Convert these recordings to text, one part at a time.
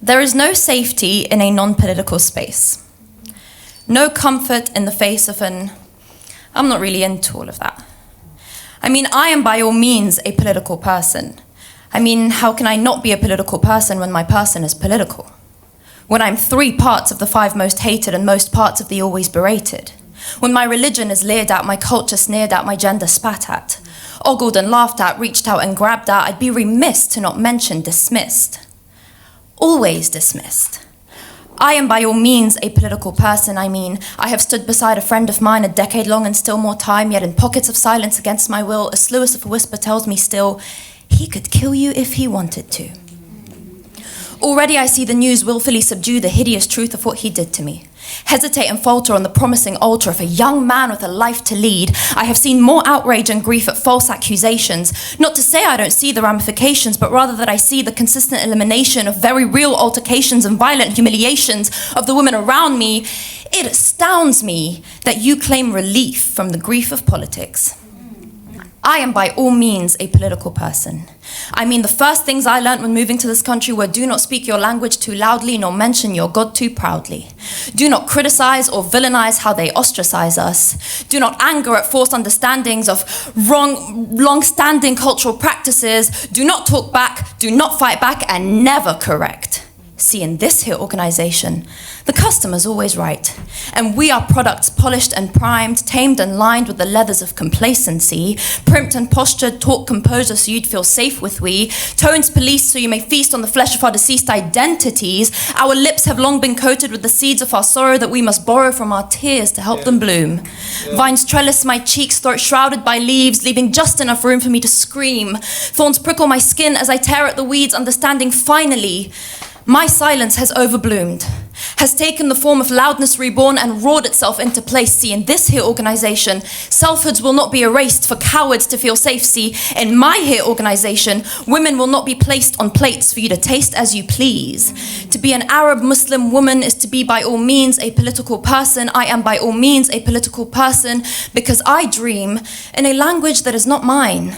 There is no safety in a non-political space. No comfort in the face of I'm not really into all of that. I mean, I am by all means a political person. I mean, how can I not be a political person when my person is political? When I'm 3 parts of the 5 most hated and most parts of the always berated. When my religion is leered at, my culture sneered at, my gender spat at. Ogled and laughed at, reached out and grabbed at, I'd be remiss to not mention dismissed. Always dismissed. I am by all means a political person. I mean, I have stood beside a friend of mine a decade long and still more time, yet in pockets of silence against my will, a sluice of a whisper tells me still, he could kill you if he wanted to. Already I see the news willfully subdue the hideous truth of what he did to me. Hesitate and falter on the promising altar of a young man with a life to lead. I have seen more outrage and grief at false accusations. Not to say I don't see the ramifications, but rather that I see the consistent elimination of very real altercations and violent humiliations of the women around me. It astounds me that you claim relief from the grief of politics. I am by all means a political person. I mean, the first things I learned when moving to this country were do not speak your language too loudly, nor mention your God too proudly. Do not criticize or villainize how they ostracize us. Do not anger at forced understandings of long-standing cultural practices. Do not talk back, do not fight back, and never correct. See, in this here organization, the customer's always right. And we are products polished and primed, tamed and lined with the leathers of complacency, primped and postured, taught composure so you'd feel safe with we, tones policed so you may feast on the flesh of our deceased identities. Our lips have long been coated with the seeds of our sorrow that we must borrow from our tears to help them bloom. Vines trellis my cheeks, throat shrouded by leaves, leaving just enough room for me to scream. Thorns prickle my skin as I tear at the weeds, understanding finally my silence has overbloomed, has taken the form of loudness reborn and roared itself into place. See, in this here organization, selfhoods will not be erased for cowards to feel safe. See, in my here organization, women will not be placed on plates for you to taste as you please. To be an Arab Muslim woman is to be by all means a political person. I am by all means a political person because I dream in a language that is not mine.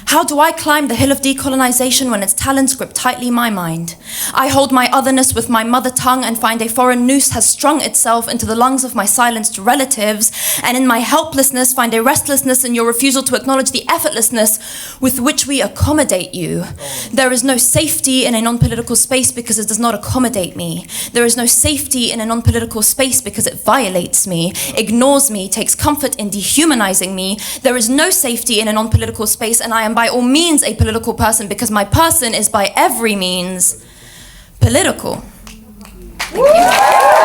How do I climb the hill of decolonization when its talons grip tightly my mind? I hold my otherness with my mother tongue and find a foreign noose has strung itself into the lungs of my silenced relatives, and in my helplessness find a restlessness in your refusal to acknowledge the effortlessness with which we accommodate you. There is no safety in a non-political space because it does not accommodate me. There is no safety in a non-political space because it violates me, ignores me, takes comfort in dehumanizing me. There is no safety in a non-political space, and I am by all means a political person because my person is by every means political. Thank you.